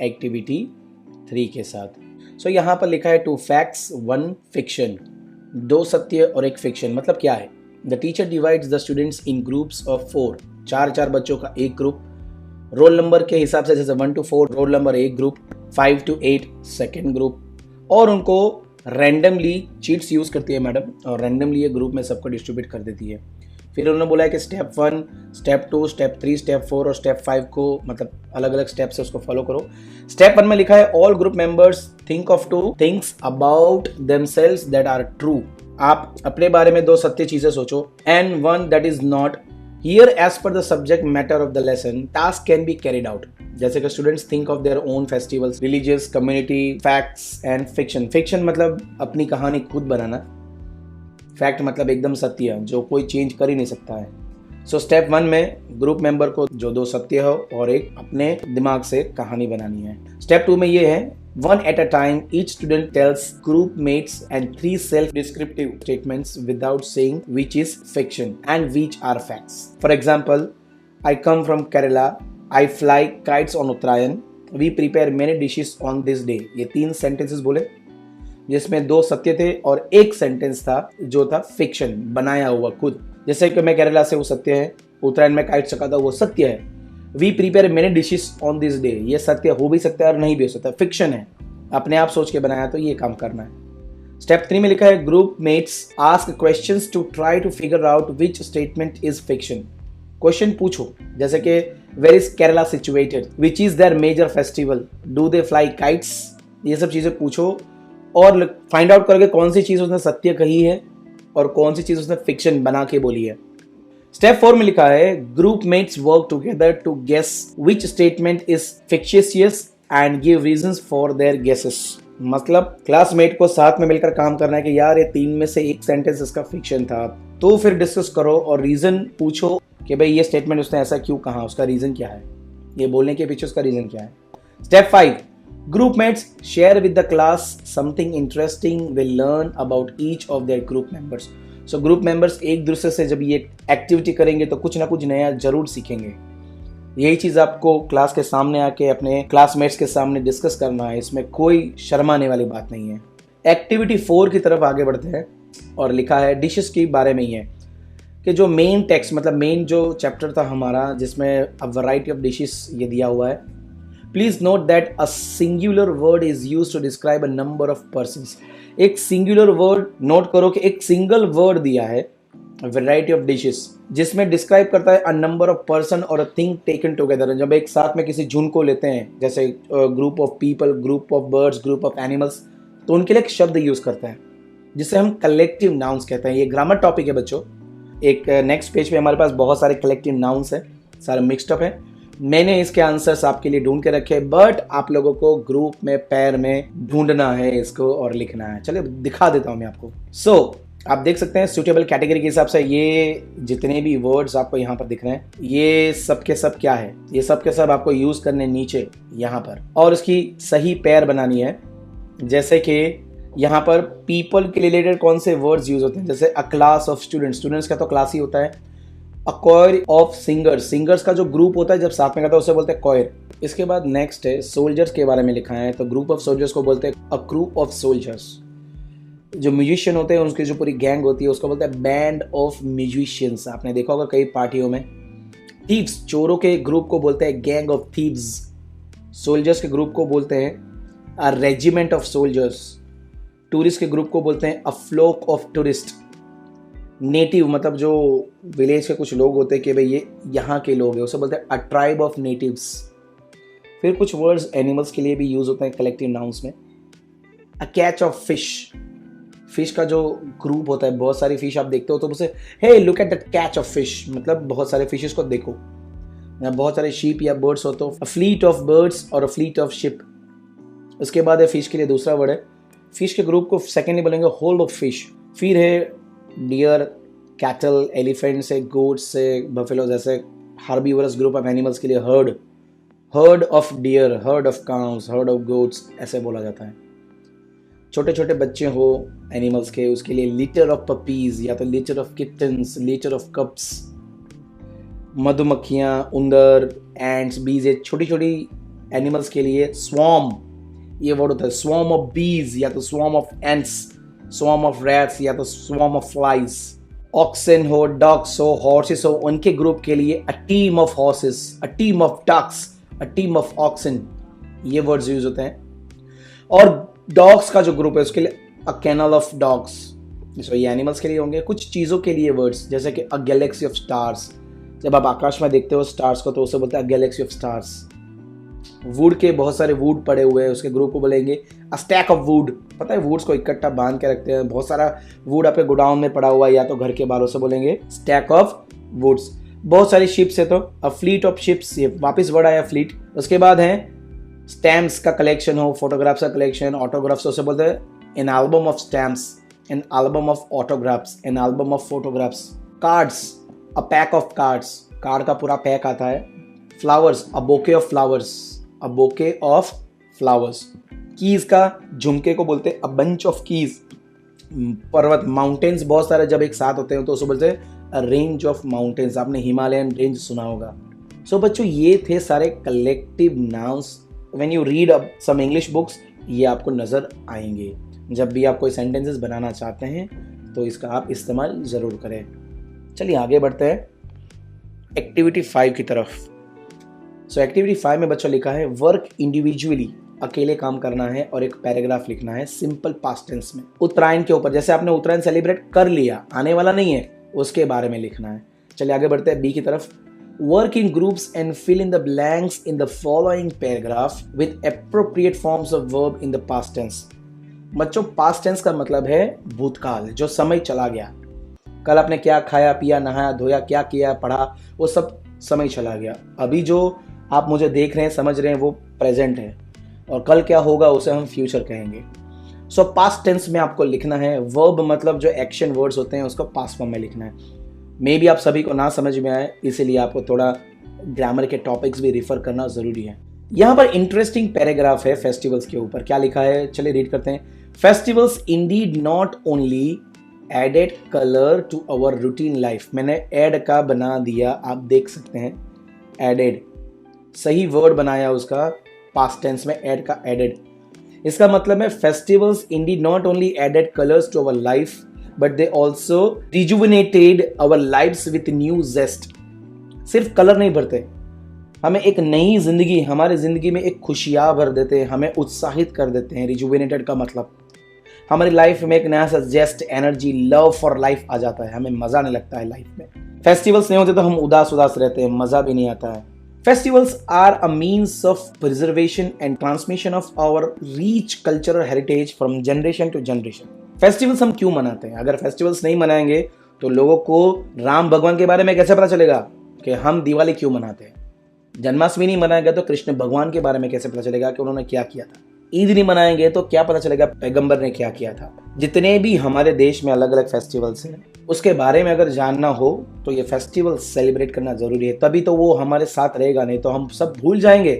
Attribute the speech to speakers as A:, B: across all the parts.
A: Activity 3 के साथ। सो यहाँ पर लिखा है 2 फैक्ट्स 1 फिक्शन, 2 सत्य और 1 फिक्शन। मतलब क्या है? The teacher divides the students in groups of 4, 4 बच्चों का एक ग्रुप, रोल नंबर के हिसाब से, जैसे 1 to 4 रोल नंबर एक ग्रुप, 5 to 8 सेकेंड ग्रुप, और उनको रैंडमली चीट्स यूज करती है मैडम, और रैंडमली ये ग्रुप में सबको डिस्ट्रीब्यूट कर देती है। फिर उन्होंने बोला है कि स्टेप 1, स्टेप 2, स्टेप 3, स्टेप 4 और स्टेप 5 को मतलब अलग अलग स्टेप से उसको फॉलो करो। स्टेप 1 में लिखा है all group members think of 2 things about themselves that are true. आप अपने बारे में 2 सत्य चीजें सोचो, and 1 that is not. Here, as per the subject matter of the lesson, tasks can be carried out. जैसे कि students think of their own festivals, religious, community, facts and fiction. Fiction मतलब अपनी कहानी खुद बनाना, फैक्ट मतलब एकदम सत्य जो कोई चेंज कर ही नहीं सकता है। सो स्टेप 1 में ग्रुप मेंबर को जो 2 सत्य हो और एक अपने दिमाग से कहानी बनानी है। स्टेप 2 में ये है 1 at a time, each student tells group mates and 3 self-descriptive statements without saying which is fiction and which are facts. For example, I come from Kerala, I fly kites on Uttarayan, we prepare many dishes on this day. ये 3 sentences बोले जिसमें 2 सत्य थे और 1 sentence था जो था fiction, बनाया हुआ खुद। जैसे कि मैं केरला से, वो सत्य है। उत्तरायण में काइट चका था, वो सत्य है। We prepare many dishes on this day, ये सत्य हो भी सकता है और नहीं भी हो सकता, फिक्शन है, अपने आप सोच के बनाया, तो ये काम करना है। स्टेप 3 में लिखा है group mates ask questions to try to figure out which statement is fiction. Question पूछो, जैसे कि where is Kerala situated, which is their major festival, do they fly kites, ये सब चीजें पूछो और फाइंड आउट करके कौन सी चीज उसने सत्य कही है और कौन सी चीज उसने फिक्शन बना के बोली है। स्टेप 4 में लिखा है group mates work together to guess which statement is fictitious and give reasons for their guesses. मतलब क्लासमेट को साथ में मिलकर काम करना है कि यार ये 3 में से 1 सेंटेंस इसका फिक्शन था, तो फिर डिस्कस करो और रीजन पूछो कि भाई ये स्टेटमेंट उसने ऐसा क्यों कहा, उसका रीजन क्या है, ये बोलने के पीछे उसका रीजन क्या है। Step 5 group mates share with the class something interesting they learn about each of their group members. So group members एक दूसरे से जब ये एक्टिविटी करेंगे तो कुछ ना कुछ नया जरूर सीखेंगे। यही चीज आपको क्लास के सामने आके अपने क्लासमेट्स के सामने डिस्कस करना है, इसमें कोई शर्माने वाली बात नहीं है। एक्टिविटी 4 की तरफ आगे बढ़ते हैं और लिखा है डिशेस के बारे में ही है कि जो मेन टेक्स्ट मतलब मेन जो चैप्टर था हमारा जिसमें अ वैरायटी ऑफ डिशेस ये दिया हुआ है। Please note that a singular word is used to describe a number of persons. एक singular word नोट करो कि एक single word दिया है variety of dishes जिसमें describe करता है a number of person और a thing taken together। जब एक साथ में किसी झुंड को लेते हैं जैसे group of people, group of birds, group of animals, तो उनके लिए एक शब्द यूज करता है जिसे हम collective nouns कहते हैं। ये ग्रामर टॉपिक है बच्चों। एक नेक्स्ट पेज पे हमारे पास बहुत सारे collective nouns है, सारे मिक्सड अप है। मैंने इसके आंसर्स आपके लिए ढूंढ के रखे, बट आप लोगों को ग्रुप में पैर में ढूंढना है इसको और लिखना है। चलिए दिखा देता हूं मैं आपको। सो आप देख सकते हैं सूटेबल कैटेगरी के हिसाब से ये जितने भी वर्ड्स आपको यहाँ पर दिख रहे हैं ये सब के सब क्या है, ये सब के सब आपको यूज करने नीचे यहाँ पर और इसकी सही पैर बनानी है। जैसे कि यहाँ पर पीपल के रिलेटेड कौन से वर्ड्स यूज होते हैं, जैसे अ क्लास ऑफ स्टूडेंट्स, स्टूडेंट्स का तो क्लास ही होता है। अ कॉयर ऑफ सिंगर्स, सिंगर्स का जो ग्रुप होता है जब साथ में गाता है उसे बोलते हैं कॉयर। इसके बाद नेक्स्ट है सोल्जर्स के बारे में लिखा है, तो ग्रुप ऑफ सोल्जर्स को बोलते हैं अ क्रू ऑफ सोल्जर्स। जो म्यूजिशियन होते हैं उसकी जो पूरी गैंग होती है उसको बोलते हैं बैंड ऑफ म्यूजिशियंस। आपने देखा होगा कई पार्टियों में। थीव्स, चोरों के ग्रुप को बोलते हैं गैंग ऑफ थीव्स। सोल्जर्स के ग्रुप को बोलते हैं अ रेजिमेंट ऑफ सोल्जर्स। टूरिस्ट के ग्रुप को बोलते हैं अ फ्लोक ऑफ टूरिस्ट। नेटिव मतलब जो विलेज के कुछ लोग होते हैं कि भाई ये यहाँ के लोग हैं, उसे बोलते हैं अ ट्राइब ऑफ नेटिव्स। फिर कुछ वर्ड्स एनिमल्स के लिए भी यूज होते हैं कलेक्टिव नाउन्स में। A catch of fish, fish का जो ग्रुप होता है, बहुत सारी फिश आप देखते हो तो उसे hey look at that catch of fish, मतलब बहुत सारे फिशेस को देखो। बहुत सारे शीप या बर्ड्स हो तो अ फ्लीट ऑफ बर्ड्स और अ फ्लीट ऑफ शिप। उसके बाद है फिश के लिए दूसरा वर्ड है, फिश के ग्रुप को सेकेंडली बोलेंगे होल्ड ऑफ फिश। फिर है डियर, कैटल, एलिफेंट से, गोट्स से, बफेलोज, ऐसे हार्बीवरस ग्रुप ऑफ एनिमल्स के लिए heard, heard of dear, heard of cows, heard of goats ऐसे बोला जाता है। छोटे छोटे बच्चे हो एनिमल्स के उसके लिए लिटर ऑफ पपीज या तो litre of kittens, litre of cups. मधुमक्खियाँ, उंदर, एंड्स, बीज, छोटी छोटी एनिमल्स के लिए स्वॉर्म, ये वर्ड होता है, स्वॉर्म ऑफ बीज या तो swarm of ants, swarm of rats या तो स्वॉर्म ऑफ फ्लाइज। ऑक्सन हो, डॉग्स हो, हॉर्सेस हो, उनके ग्रुप के लिए a team of horses, a team of ducks, a team of oxen, ये वर्ड्स यूज होते हैं। और डॉग्स का जो ग्रुप है उसके लिए अ कैनल ऑफ डॉग्स। सो ये एनिमल्स के लिए होंगे। कुछ चीज़ों के लिए वर्ड्स जैसे कि अ गैलेक्सी ऑफ स्टार्स, जब आप आकाश में देखते हो स्टार्स को तो उसे बोलते हैं गैलेक्सी ऑफ स्टार्स। वुड के बहुत सारे वुड पड़े हुए हैं, उसके ग्रुप को बोलेंगे अ स्टैक ऑफ वुड। पता है वुड्स को इकट्ठा बांध के रखते हैं, बहुत सारा वुड आपके गोडाउन में पड़ा हुआ है या तो घर के बाहर, उसे बोलेंगे स्टैक ऑफ वुड्स। बहुत सारी शिप्स है तो अ फ्लीट ऑफ शिप्स, ये वापस वर्ड आया फ्लीट। उसके बाद है स्टैम्प्स का कलेक्शन हो, फोटोग्राफ्स का कलेक्शन, ऑटोग्राफ्स, उसे बोलते हैं an album of stamps, an album of autographs, an album of photographs. Cards, a pack of cards, card का पूरा पैक आता है। Flowers, a bouquet of flowers, a bouquet of flowers. Keys का झुमके को बोलते हैं अ बंच ऑफ कीज। पर्वत, माउंटेन्स बहुत सारे जब एक साथ होते हैं तो उसे बोलते हैं अ रेंज ऑफ माउंटेन्स। आपने हिमालयन रेंज सुना होगा। सो बच्चों ये थे सारे collective nouns. When you read some English books ये आपको नजर आएंगे। जब भी आप कोई सेंटेंसेस बनाना चाहते हैं तो इसका आप इस्तेमाल जरूर करें। चलिए आगे बढ़ते हैं एक्टिविटी 5 की तरफ। सो एक्टिविटी 5 में बच्चों लिखा है वर्क इंडिविजुअली, अकेले काम करना है और एक पैराग्राफ लिखना है सिंपल पास्ट टेंस में। उत्तरायण के ऊपर, जैसे आपने उत्तरायण सेलिब्रेट कर लिया, आने वाला नहीं है, उसके बारे में लिखना है। चलिए आगे बढ़ते हैं बी की तरफ। Work in groups and fill in the blanks in the following paragraph with appropriate forms of verb in the past tense. बच्चों पास्ट टेंस का मतलब है भूतकाल, जो समय चला गया। कल आपने क्या खाया पिया, नहाया धोया, क्या किया, पढ़ा, वो सब समय चला गया। अभी जो आप मुझे देख रहे हैं, समझ रहे हैं, वो प्रेजेंट है, और कल क्या होगा उसे हम फ्यूचर कहेंगे। सो पास्ट टेंस में आपको लिखना है। वर्ब मतलब जो एक्शन वर्ड्स होते हैं उसको पास्ट फॉर्म में लिखना है। मे बी आप सभी को ना समझ में आए, इसीलिए आपको थोड़ा ग्रामर के टॉपिक्स भी रिफर करना जरूरी है। यहाँ पर इंटरेस्टिंग पैराग्राफ है फेस्टिवल्स के ऊपर। क्या लिखा है चलिए रीड करते हैं। Festivals indeed not only added colour to our routine life. मैंने एड का बना दिया, आप देख सकते हैं, एडेड सही वर्ड बनाया उसका, पास्ट टेंस में ऐड का एडेड। इसका मतलब है festivals indeed not only added colours to our life but they also rejuvenated our lives with new zest. सिर्फ कलर नहीं भरते, हमें एक नई जिंदगी, हमारी जिंदगी में एक खुशियां भर देते हैं, हमें उत्साहित कर देते हैं। रिजुविनेटेड का मतलब हमारी लाइफ में एक नया सा जेस्ट, एनर्जी, लव फॉर लाइफ आ जाता है, हमें मजा नहीं लगता है लाइफ में। फेस्टिवल्स नहीं होते तो हम उदास उदास रहते हैं, मजा भी नहीं आता है। Festivals are a means of preservation and transmission of our rich cultural heritage from generation to generation. Festivals हम क्यों मनाते हैं? अगर festivals नहीं मनाएंगे तो लोगों को राम भगवान के बारे में कैसे पता चलेगा कि हम दिवाली क्यों मनाते हैं? जन्माष्टमी नहीं मनाएंगे तो कृष्ण भगवान के बारे में कैसे पता चलेगा कि उन्होंने क्या किया था? ईद नहीं मनाएंगे तो क्या पता चलेगा पैगंबर ने क्या किया था? जितने भी हमारे देश में अलग अलग फेस्टिवल्स हैं उसके बारे में अगर जानना हो तो ये फेस्टिवल सेलिब्रेट करना जरूरी है, तभी तो वो हमारे साथ रहेगा, नहीं तो हम सब भूल जाएंगे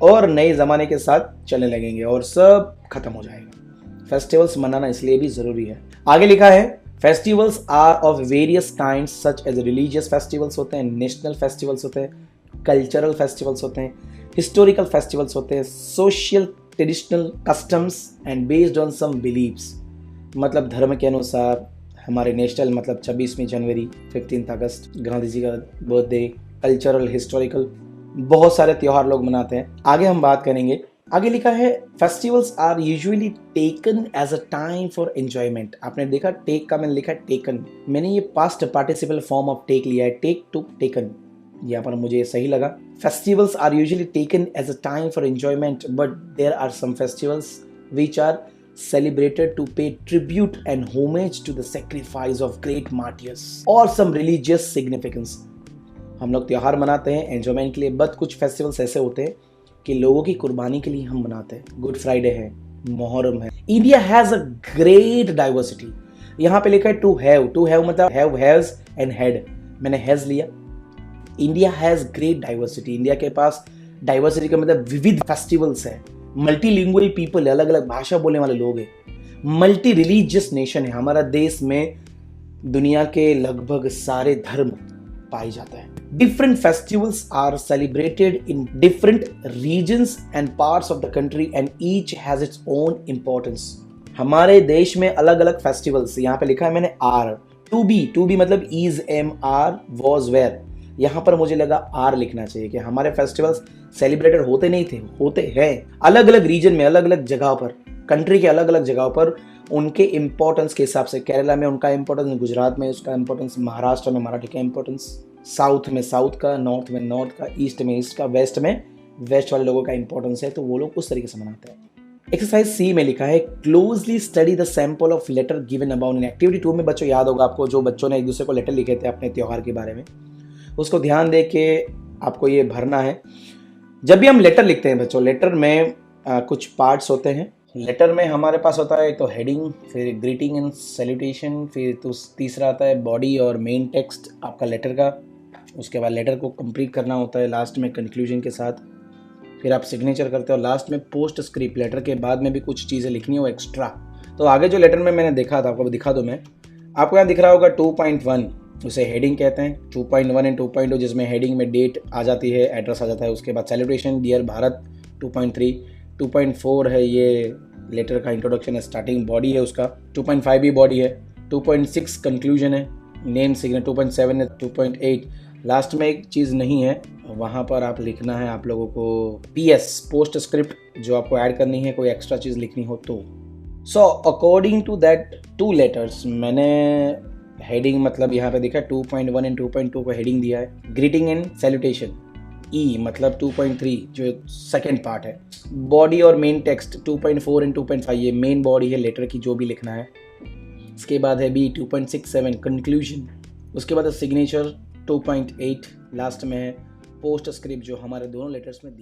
A: और नए जमाने के साथ चलने लगेंगे और सब खत्म हो जाएगा। फेस्टिवल्स मनाना इसलिए भी जरूरी है। आगे लिखा है festivals are of various kinds such as religious festivals होते हैं, नेशनल फेस्टिवल्स होते हैं, कल्चरल फेस्टिवल्स होते हैं, हिस्टोरिकल फेस्टिवल्स होते हैं, social traditional customs and based on some beliefs. मतलब धर्म के अनुसार हमारे नेशनल मतलब 26वीं जनवरी, 15 अगस्त, गांधी जी का बर्थडे, कल्चरल, हिस्टोरिकल, बहुत सारे त्योहार लोग मनाते हैं। आगे हम बात करेंगे। आगे लिखा है festivals are usually taken as a time for enjoyment. आपने देखा टेक का मैंने लिखा टेकन, मैंने ये past participle form of take लिया है, टेक टू टेकन, यहाँ पर मुझे सही लगा। Festivals are usually taken as a time for enjoyment but there are some festivals which are celebrated to pay tribute and homage to the sacrifice of great martyrs or some religious significance. हम लोग त्योहार मनाते हैं enjoyment के लिए, but कुछ festivals ऐसे होते हैं कि लोगों की कुर्बानी के लिए हम मनाते हैं। गुड फ्राइडे है, मुहर्रम है। India has a great diversity. यहाँ पे लिखा है टू हैव मतलब हैव, हैज एंड हैड, मैंने हैज लिया। India has great diversity. India के पास डाइवर्सिटी का मतलब विविध फेस्टिवल्स है। मल्टीलिंगुअल पीपल, अलग अलग भाषा बोलने वाले लोग हैं। मल्टी रिलीजियस नेशन है हमारा देश में। दुनिया के लगभग सारे धर्म पाई जाता है। Different festivals are celebrated in different regions and parts of the country and each has its own importance. हमारे देश में अलग अलग फेस्टिवल्स, यहाँ पे लिखा है मैंने आर, टू बी मतलब is, am, are, was, were, यहाँ पर मुझे लगा आर लिखना चाहिए कि हमारे फेस्टिवल्स सेलिब्रेटेड होते नहीं थे, होते हैं अलग अलग रीजन में, अलग अलग जगह पर, कंट्री के अलग अलग जगहों पर उनके इंपॉर्टेंस के हिसाब से। केरला में उनका इंपॉर्टेंस, गुजरात में उसका इंपॉर्टेंस, महाराष्ट्र में मराठी का इंपॉर्टेंस, साउथ में साउथ का, नॉर्थ में नॉर्थ का, ईस्ट में ईस्ट का, वेस्ट में वेस्ट वाले लोगों का इंपॉर्टेंस है, तो वो लोग उस तरीके से मनाते हैं। एक्सरसाइज सी में लिखा है closely study the sample of letter given about in activity 2 में। बच्चों याद होगा आपको, जो बच्चों ने एक दूसरे को लेटर लिखे थे अपने त्योहार के बारे में, उसको ध्यान दे के आपको ये भरना है। जब भी हम लेटर लिखते हैं बच्चों, लेटर में कुछ पार्ट्स होते हैं। लेटर में हमारे पास होता है तो हेडिंग, फिर ग्रीटिंग एंड सैल्यूटेशन, फिर तो तीसरा आता है बॉडी और मेन टेक्स्ट आपका लेटर का। उसके बाद लेटर को कंप्लीट करना होता है लास्ट में कंक्लूजन के साथ, फिर आप सिग्नेचर करते हो, लास्ट में पोस्ट स्क्रिप्ट। लेटर के बाद में भी कुछ चीज़ें लिखनी हो एक्स्ट्रा। तो आगे जो लेटर में मैंने देखा था, आपको दिखा दूँ मैं, आपको यहाँ दिख रहा होगा 2.1, उसे हेडिंग कहते हैं। 2.1 एंड 2.2 जिसमें हेडिंग में डेट आ जाती है, एड्रेस आ जाता है। उसके बाद सैल्यूटेशन डियर भारत 2.3, 2.4 है ये लेटर का इंट्रोडक्शन है, स्टार्टिंग बॉडी है उसका, 2.5 भी बॉडी है, 2.6 कंक्लूजन है, नेम सिग्नेचर 2.7 है, 2.8 लास्ट में एक चीज़ नहीं है, वहाँ पर आप लिखना है आप लोगों को PS पोस्ट स्क्रिप्ट जो आपको ऐड करनी है, कोई एक्स्ट्रा चीज़ लिखनी हो तो। So according to that 2 letters, मैंने हेडिंग मतलब यहाँ पे देखा 2.1 एंड 2.2 को हेडिंग दिया है, ग्रीटिंग एंड सैल्यूटेशन E मतलब 2.3 जो सेकेंड पार्ट है, बॉडी और मेन टेक्स्ट 2.4 एंड 2.5 ये मेन बॉडी है लेटर की जो भी लिखना है। इसके बाद है B 2.67 कंक्लूजन, उसके बाद है सिग्नेचर 2.8, लास्ट में है पोस्ट स्क्रिप्ट जो हमारे दोनों लेटर्स में